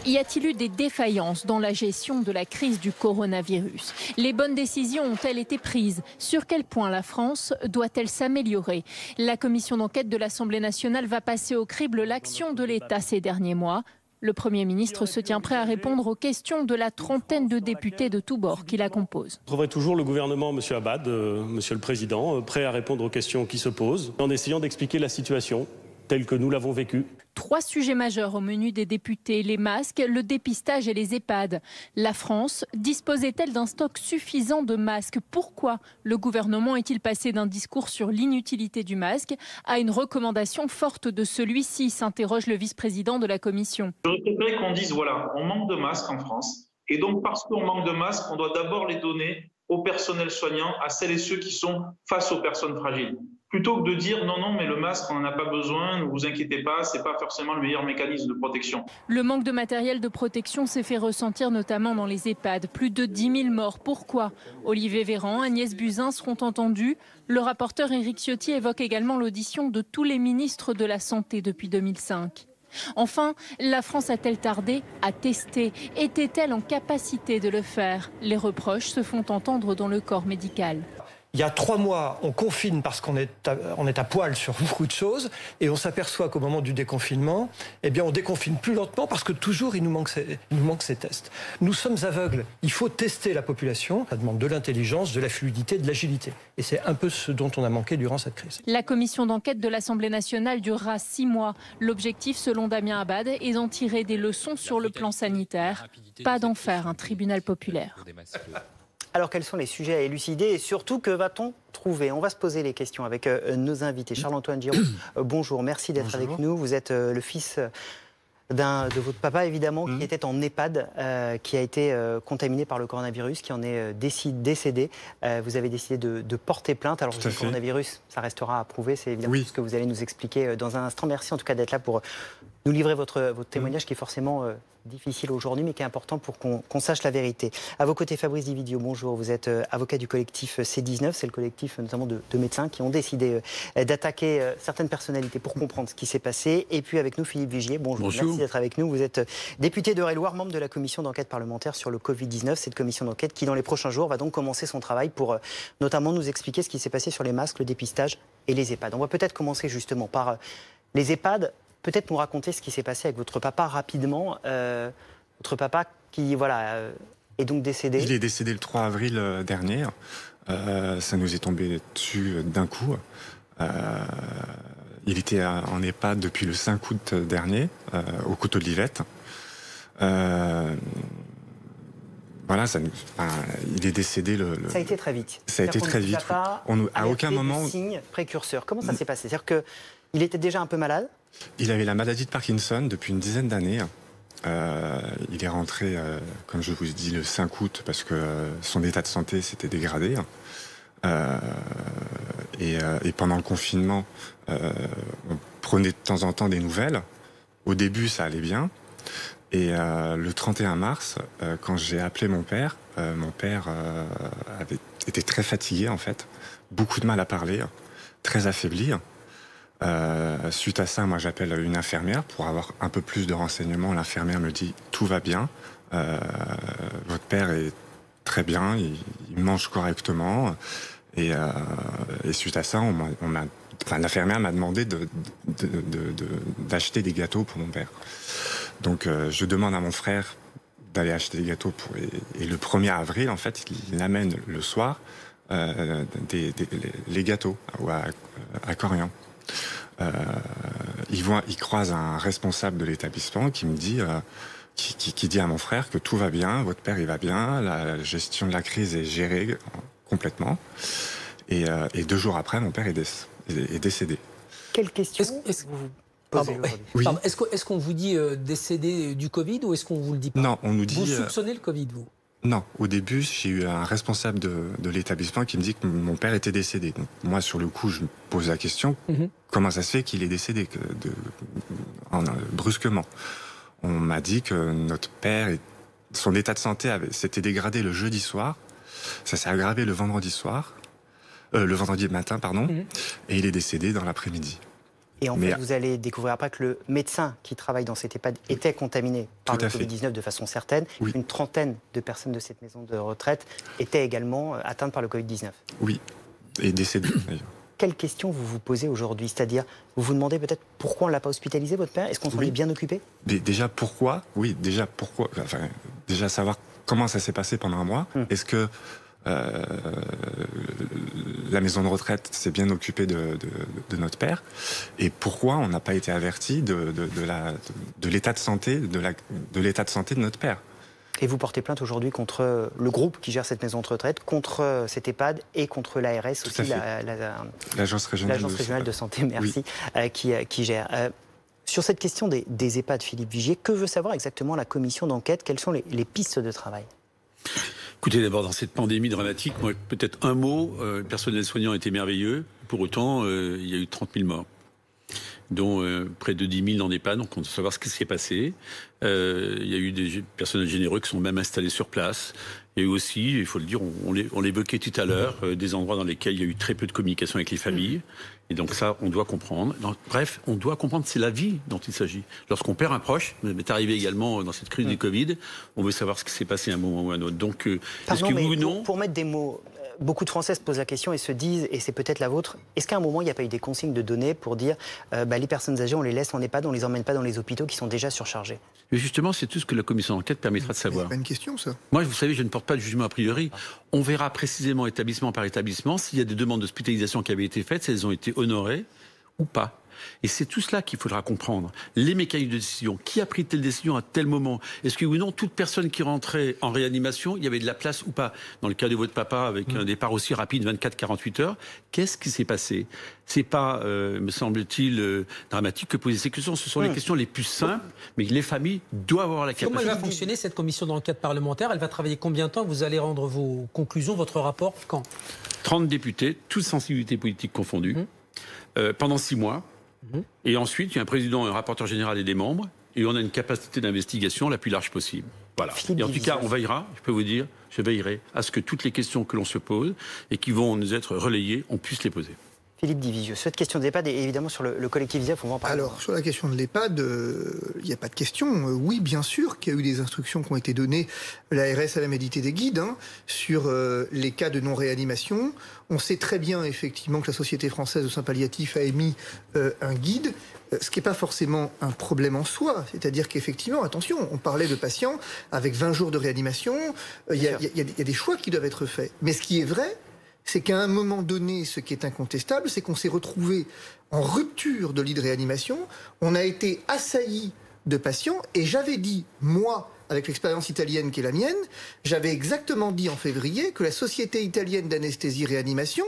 Speaker 2: Y a-t-il eu des défaillances dans la gestion de la crise du coronavirus? Les bonnes décisions ont-elles été prises? Sur quel point la France doit-elle s'améliorer? La commission d'enquête de l'Assemblée nationale va passer au crible l'action de l'État ces derniers mois. Le Premier ministre se tient prêt à répondre aux questions de la trentaine de députés de tous bords qui la composent.
Speaker 14: Vous trouverez toujours le gouvernement, M. Abad, Monsieur le Président, prêt à répondre aux questions qui se posent, en essayant d'expliquer la situation telle que nous l'avons vécue.
Speaker 2: 3 sujets majeurs au menu des députés, les masques, le dépistage et les EHPAD. La France disposait-elle d'un stock suffisant de masques? Pourquoi le gouvernement est-il passé d'un discours sur l'inutilité du masque à une recommandation forte de celui-ci, s'interroge le vice-président de la commission.
Speaker 15: Je voudrais qu'on dise, voilà, on manque de masques en France. Et donc, parce qu'on manque de masques, on doit d'abord les donner au personnel soignant, à celles et ceux qui sont face aux personnes fragiles. Plutôt que de dire non, mais le masque, on n'en a pas besoin, ne vous inquiétez pas, ce n'est pas forcément le meilleur mécanisme de protection.
Speaker 2: Le manque de matériel de protection s'est fait ressentir notamment dans les EHPAD. Plus de 10 000 morts. Pourquoi? Olivier Véran, Agnès Buzyn seront entendus. Le rapporteur Éric Ciotti évoque également l'audition de tous les ministres de la Santé depuis 2005. Enfin, la France a-t-elle tardé à tester? Était-elle en capacité de le faire? Les reproches se font entendre dans le corps médical.
Speaker 16: Il y a 3 mois, on confine parce qu'on est à poil sur beaucoup de choses et on s'aperçoit qu'au moment du déconfinement, eh bien, on déconfine plus lentement parce que toujours il nous manque ces tests. Nous sommes aveugles. Il faut tester la population. Ça demande de l'intelligence, de la fluidité, de l'agilité. Et c'est un peu ce dont on a manqué durant cette crise.
Speaker 2: La commission d'enquête de l'Assemblée nationale durera 6 mois. L'objectif, selon Damien Abad, est d'en tirer des leçons sur le plan sanitaire. Pas d'en faire un tribunal populaire.
Speaker 1: Alors, quels sont les sujets à élucider et surtout, que va-t-on trouver? On va se poser les questions avec nos invités. Charles-Antoine Giraud, bonjour, merci d'être avec nous. Vous êtes le fils de votre papa, évidemment, qui était en EHPAD, qui a été contaminé par le coronavirus, qui en est décédé. Vous avez décidé de porter plainte. Alors, le coronavirus, ça restera à prouver. C'est évidemment ce que vous allez nous expliquer dans un instant. Merci en tout cas d'être là pour nous livrer votre témoignage qui est forcément difficile aujourd'hui, mais qui est important pour qu'on sache la vérité. À vos côtés, Fabrice Dividio, bonjour. Vous êtes avocat du collectif C19. C'est le collectif notamment de médecins qui ont décidé d'attaquer certaines personnalités pour comprendre ce qui s'est passé. Et puis avec nous, Philippe Vigier, bonjour. Merci d'être avec nous. Vous êtes député d'Eure-et-Loir, membre de la commission d'enquête parlementaire sur le Covid-19. Cette commission d'enquête qui, dans les prochains jours, va donc commencer son travail pour notamment nous expliquer ce qui s'est passé sur les masques, le dépistage et les EHPAD. On va peut-être commencer justement par les EHPAD. Peut-être nous raconter ce qui s'est passé avec votre papa rapidement. Votre papa qui est donc décédé. Il
Speaker 17: est décédé le 3 avril dernier. Ça nous est tombé dessus d'un coup. Il était en EHPAD depuis le 5 août dernier, au Coteau de Livette. Voilà, il est décédé
Speaker 1: Ça a été très vite.
Speaker 17: Ça a été très vite.
Speaker 1: À aucun moment. Signe précurseur. Comment ça s'est passé? C'est-à-dire qu'il était déjà un peu malade?
Speaker 17: Il avait la maladie de Parkinson depuis une dizaine d'années. Il est rentré, comme je vous ai dit, le 5 août parce que son état de santé s'était dégradé. Et pendant le confinement, on prenait de temps en temps des nouvelles. Au début, ça allait bien. Et le 31 mars, quand j'ai appelé mon père était très fatigué en fait, beaucoup de mal à parler, très affaibli. Suite à ça, moi j'appelle une infirmière pour avoir un peu plus de renseignements. L'infirmière me dit tout va bien, votre père est très bien, il mange correctement. Et suite à ça, l'infirmière m'a demandé d'acheter des gâteaux pour mon père. Donc je demande à mon frère d'aller acheter des gâteaux et le 1er avril, en fait, il amène le soir les gâteaux à Corian. Il croise un responsable de l'établissement qui me dit, qui dit à mon frère que tout va bien, votre père il va bien, la gestion de la crise est gérée complètement. Et 2 jours après, mon père est décédé.
Speaker 1: Quelle question
Speaker 17: Oui.
Speaker 9: Est-ce qu'on vous dit décédé du Covid ou est-ce qu'on vous le dit pas?
Speaker 17: Non, on nous dit...
Speaker 9: Vous soupçonnez le Covid, vous?
Speaker 17: Non, au début, j'ai eu un responsable de l'établissement qui me dit que mon père était décédé. Donc, moi, sur le coup, je me pose la question, comment ça se fait qu'il est décédé brusquement? On m'a dit que notre père, son état de santé s'était dégradé le jeudi soir, ça s'est aggravé le vendredi matin, et il est décédé dans l'après-midi.
Speaker 1: Et en fait, vous allez découvrir après que le médecin qui travaille dans cet EHPAD était contaminé par le Covid-19 de façon certaine. Oui. Une trentaine de personnes de cette maison de retraite étaient également atteintes par le Covid-19.
Speaker 17: Oui, et décédées d'ailleurs.
Speaker 1: Quelle question vous vous posez aujourd'hui? C'est-à-dire, vous vous demandez peut-être pourquoi on ne l'a pas hospitalisé, votre père? Est-ce qu'on s'en est bien occupé?
Speaker 17: Déjà, pourquoi? Oui, déjà, pourquoi? Enfin, déjà savoir comment ça s'est passé pendant un mois. Est-ce que la maison de retraite s'est bien occupée de notre père, et pourquoi on n'a pas été averti de l'état de santé de notre père.
Speaker 1: Et vous portez plainte aujourd'hui contre le groupe qui gère cette maison de retraite, contre cet EHPAD et contre l'ARS aussi,
Speaker 17: l'Agence régionale
Speaker 1: de santé, merci, qui gère. Sur cette question des EHPAD, Philippe Vigier, que veut savoir exactement la commission d'enquête? Quelles sont les pistes de travail?
Speaker 6: Écoutez, d'abord, dans cette pandémie dramatique, moi, peut-être un mot, le personnel soignant était merveilleux. Pour autant, il y a eu 30 000 morts, dont près de 10 000 dans des EHPAD. Donc, on doit savoir ce qui s'est passé. Il y a eu des personnels généreux qui sont même installés sur place. Il y a eu aussi, il faut le dire, on l'évoquait tout à l'heure, des endroits dans lesquels il y a eu très peu de communication avec les familles. Et donc ça, on doit comprendre. Bref, on doit comprendre, c'est la vie dont il s'agit. Lorsqu'on perd un proche, c'est arrivé également dans cette crise du Covid, on veut savoir ce qui s'est passé à un moment ou à un autre. Donc, est-ce que oui ou non...
Speaker 1: Pour mettre des mots... Beaucoup de Français se posent la question et se disent, et c'est peut-être la vôtre, est-ce qu'à un moment, il n'y a pas eu des consignes de données pour dire les personnes âgées, on les laisse en EHPAD, on ne les emmène pas dans les hôpitaux qui sont déjà surchargés?
Speaker 6: Mais justement, c'est tout ce que la commission d'enquête permettra de savoir.
Speaker 18: C'est pas une question, ça.
Speaker 6: Moi, vous savez, je ne porte pas de jugement a priori. On verra précisément établissement par établissement s'il y a des demandes d'hospitalisation qui avaient été faites, si elles ont été honorées ou pas. Et c'est tout cela qu'il faudra comprendre. Les mécanismes de décision. Qui a pris telle décision à tel moment? Est-ce que oui ou non, toute personne qui rentrait en réanimation, il y avait de la place ou pas? Dans le cas de votre papa, avec un départ aussi rapide, 24-48 heures, qu'est-ce qui s'est passé? C'est pas, me semble-t-il, dramatique que poser ces questions. Ce sont les questions les plus simples, mais les familles doivent avoir la capacité.
Speaker 9: Comment elle va fonctionner, cette commission d'enquête parlementaire? Elle va travailler combien de temps? Vous allez rendre vos conclusions, votre rapport, quand?
Speaker 6: 30 députés, toutes sensibilités politiques confondues, pendant 6 mois. Et ensuite, il y a un président, un rapporteur général et des membres, et on a une capacité d'investigation la plus large possible. Voilà. Et en tout cas, on veillera, je peux vous dire, je veillerai à ce que toutes les questions que l'on se pose et qui vont nous être relayées, on puisse les poser.
Speaker 1: Philippe Divisieux, cette question de l'EHPAD, et évidemment sur le collectif VIAF, on va en parler.
Speaker 18: Alors, sur la question de l'EHPAD, il n'y a pas de question. Oui, bien sûr qu'il y a eu des instructions qui ont été données. L'ARS a même édité des guides sur les cas de non-réanimation. On sait très bien, effectivement, que la Société française de soins palliatifs a émis un guide, ce qui n'est pas forcément un problème en soi. C'est-à-dire qu'effectivement, attention, on parlait de patients avec 20 jours de réanimation. Il y a des choix qui doivent être faits. Mais ce qui est vrai, c'est qu'à un moment donné, ce qui est incontestable, c'est qu'on s'est retrouvé en rupture de lit de réanimation. On a été assailli de patients. Et j'avais dit, moi, avec l'expérience italienne qui est la mienne, j'avais exactement dit en février que la Société italienne d'anesthésie-réanimation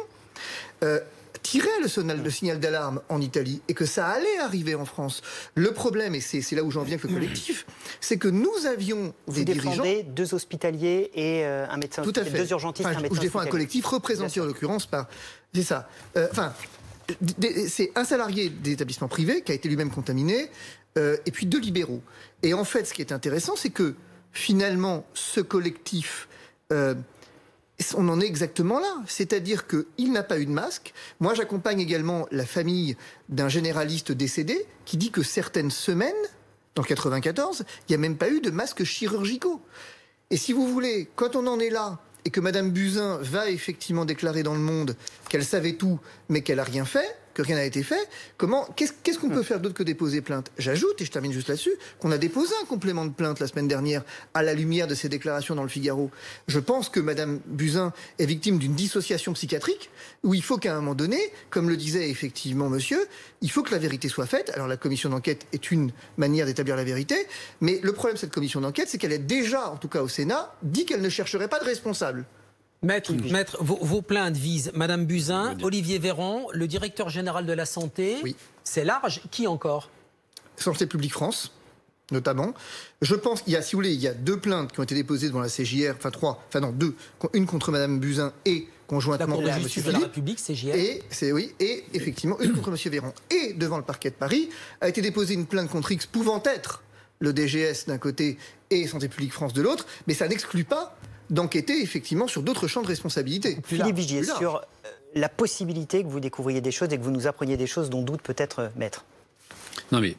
Speaker 18: tirait le signal d'alarme en Italie et que ça allait arriver en France. Le problème, et c'est là où j'en viens avec le collectif, c'est que nous avions des dirigeants...
Speaker 1: Vous défendez 2 hospitaliers et un médecin,
Speaker 18: tout à fait.
Speaker 1: 2 urgentistes et un médecin
Speaker 18: je défends un collectif représenté en l'occurrence par... C'est ça. c'est un salarié des établissements privés qui a été lui-même contaminé, et puis 2 libéraux. Et en fait, ce qui est intéressant, c'est que finalement, ce collectif, on en est exactement là. C'est-à-dire qu'il n'a pas eu de masque. Moi, j'accompagne également la famille d'un généraliste décédé qui dit que certaines semaines, dans le 94, il n'y a même pas eu de masques chirurgicaux. Et si vous voulez, quand on en est là, et que Madame Buzyn va effectivement déclarer dans Le Monde qu'elle savait tout, mais qu'elle n'a rien fait, que rien n'a été fait, qu'est-ce qu'on peut faire d'autre que déposer plainte? J'ajoute, et je termine juste là-dessus, qu'on a déposé un complément de plainte la semaine dernière à la lumière de ces déclarations dans le Figaro. Je pense que Madame Buzyn est victime d'une dissociation psychiatrique, où il faut qu'à un moment donné, comme le disait effectivement monsieur, il faut que la vérité soit faite. Alors la commission d'enquête est une manière d'établir la vérité, mais le problème de cette commission d'enquête, c'est qu'elle est déjà, en tout cas au Sénat, dit qu'elle ne chercherait pas de responsable.
Speaker 9: Maître, vos plaintes visent Madame Buzyn, Olivier Véran, le directeur général de la Santé.
Speaker 18: Oui.
Speaker 9: C'est large. Qui encore?
Speaker 18: Santé publique France, notamment. Je pense qu'il y a, si vous voulez, il y a 2 plaintes qui ont été déposées devant la CJR, enfin 3, enfin non, 2. Une contre Madame Buzyn et conjointement
Speaker 9: la
Speaker 18: à
Speaker 9: justice
Speaker 18: M.
Speaker 9: de la
Speaker 18: Philippe.
Speaker 9: République, CJR.
Speaker 18: Et effectivement, une contre M. Véran. Et devant le parquet de Paris, a été déposée une plainte contre X pouvant être le DGS d'un côté et Santé publique France de l'autre, mais ça n'exclut pas d'enquêter effectivement sur d'autres champs de responsabilité.
Speaker 1: Philippe Vigier, sur la possibilité que vous découvriez des choses et que vous nous appreniez des choses dont doute peut-être maître.
Speaker 6: Non mais,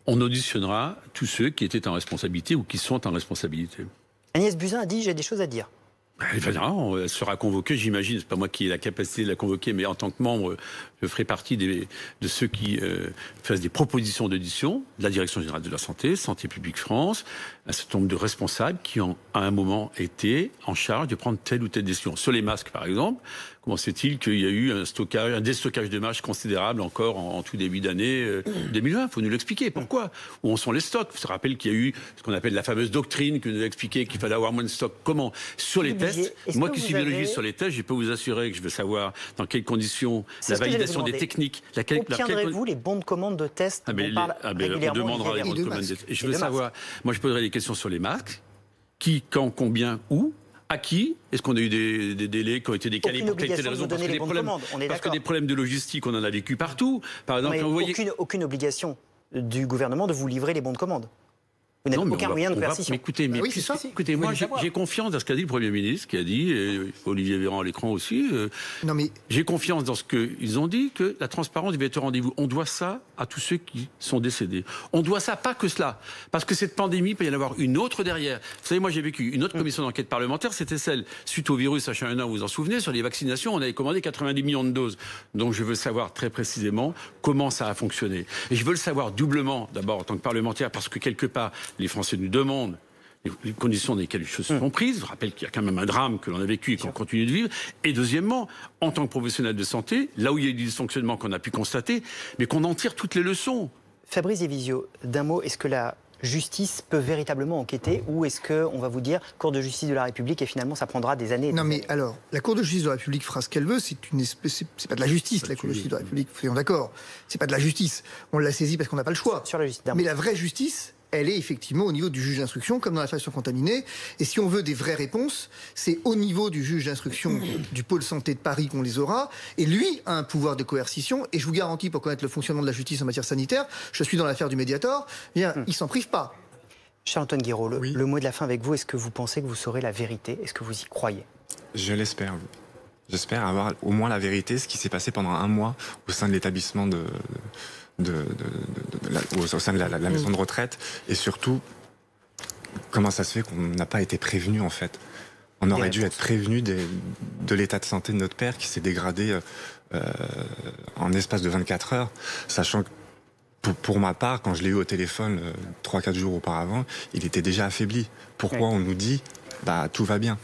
Speaker 6: on auditionnera tous ceux qui étaient en responsabilité ou qui sont en responsabilité.
Speaker 1: Agnès Buzyn a dit « j'ai des choses à dire ».
Speaker 6: Elle sera convoquée, j'imagine. C'est pas moi qui ai la capacité de la convoquer, mais en tant que membre, je ferai partie de ceux qui fassent des propositions d'audition de la Direction générale de la santé, Santé publique France, un certain nombre de responsables qui ont, à un moment, été en charge de prendre telle ou telle décision. Sur les masques, par exemple, comment se fait-il qu'il y a eu un déstockage de masques considérable encore en tout début d'année 2020 ? Il faut nous l'expliquer. Pourquoi ? Où en sont les stocks ? Je vous rappelle qu'il y a eu ce qu'on appelle la fameuse doctrine que nous a expliqué qu'il fallait avoir moins de stocks. Comment ? Sur les tests, moi qui suis biologiste sur les tests, je peux vous assurer que je veux savoir dans quelles conditions la validation des techniques.
Speaker 1: Obtiendrez-vous les bons de commande de tests dont parle régulièrement
Speaker 6: on demandera les bons de commande de tests. Et je veux savoir, moi je poserai des questions sur les masques. Qui, quand, combien, où ? À qui? Est-ce qu'on a eu des délais qui ont été décalés pour quelle raison? Parce que des problèmes de logistique, on en a vécu partout. Par exemple,
Speaker 1: aucune obligation du gouvernement de vous livrer les bons de commande. Vous n'avez aucun moyen de coercition.
Speaker 6: Écoutez, moi, j'ai confiance dans ce qu'a dit le Premier ministre, qui a dit, et Olivier Véran à l'écran aussi. J'ai confiance dans ce qu'ils ont dit, que la transparence devait être au rendez-vous. On doit ça à tous ceux qui sont décédés. On doit ça, pas que cela. Parce que cette pandémie, il peut y en avoir une autre derrière. Vous savez, moi, j'ai vécu une autre commission d'enquête parlementaire, c'était celle, suite au virus H1N1, vous vous en souvenez, sur les vaccinations, on avait commandé 90 millions de doses. Donc, je veux savoir très précisément comment ça a fonctionné. Et je veux le savoir doublement, d'abord, en tant que parlementaire, parce que quelque part, les Français nous demandent les conditions dans lesquelles les choses sont prises. Je rappelle qu'il y a quand même un drame que l'on a vécu et qu'on continue de vivre. Et deuxièmement, en tant que professionnel de santé, là où il y a eu des dysfonctionnements qu'on a pu constater, mais qu'on en tire toutes les leçons.
Speaker 1: Fabrice Evizio, d'un mot, est-ce que la justice peut véritablement enquêter ou est-ce qu'on va vous dire Cour de justice de la République et finalement ça prendra des années?
Speaker 18: Non mais alors, la Cour de justice de la République fera ce qu'elle veut, c'est pas de la justice, la Cour de justice de la République, soyons d'accord. C'est pas de la justice. On l'a saisie parce qu'on n'a pas le choix.
Speaker 1: Sur la justice,
Speaker 18: mais la vraie justice, elle est effectivement au niveau du juge d'instruction, comme dans l'affaire sur contaminés. Et si on veut des vraies réponses, c'est au niveau du juge d'instruction du pôle santé de Paris qu'on les aura. Et lui a un pouvoir de coercition. Et je vous garantis, pour connaître le fonctionnement de la justice en matière sanitaire, je suis dans l'affaire du Mediator, il s'en prive pas.
Speaker 1: Charles-Antoine Guiraud, le mot de la fin avec vous, est-ce que vous pensez que vous saurez la vérité? Est-ce que vous y croyez?
Speaker 17: Je l'espère. J'espère avoir au moins la vérité, ce qui s'est passé pendant un mois au sein de l'établissement au sein de la maison de retraite, et surtout comment ça se fait qu'on n'a pas été prévenu en fait. On aurait dû être prévenu de l'état de santé de notre père qui s'est dégradé en espace de 24 heures, sachant que pour ma part, quand je l'ai eu au téléphone 3-4 jours auparavant, il était déjà affaibli. Pourquoi on nous dit tout va bien?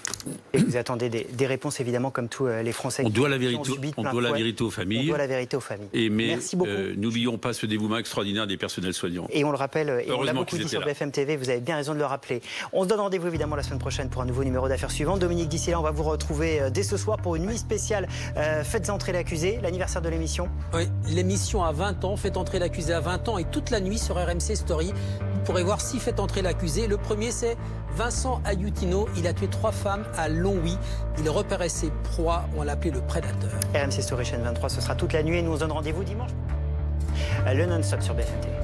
Speaker 1: Et vous attendez des réponses, évidemment, comme tous les Français.
Speaker 6: On doit la vérité aux familles.
Speaker 1: On doit la vérité aux familles.
Speaker 6: Merci beaucoup. N'oublions pas ce dévouement extraordinaire des personnels soignants.
Speaker 1: Et on le rappelle, et on l'a beaucoup dit sur BFM TV, vous avez bien raison de le rappeler. On se donne rendez-vous évidemment la semaine prochaine pour un nouveau numéro d'affaires suivant. Dominique, d'ici là, on va vous retrouver dès ce soir pour une nuit spéciale. Faites entrer l'accusé, l'anniversaire de l'émission.
Speaker 9: Oui, l'émission a 20 ans, faites entrer l'accusé à 20 ans et toute la nuit sur RMC Story. Vous pourrez voir 6 faits entrer l'accusé. Le premier, c'est Vincent Ayutino. Il a tué 3 femmes à Longwy. Il repérait ses proies. On l'appelait le prédateur.
Speaker 1: RMC Story chaîne 23, ce sera toute la nuit et nous on se donne rendez-vous dimanche. Le non-stop sur BFM TV.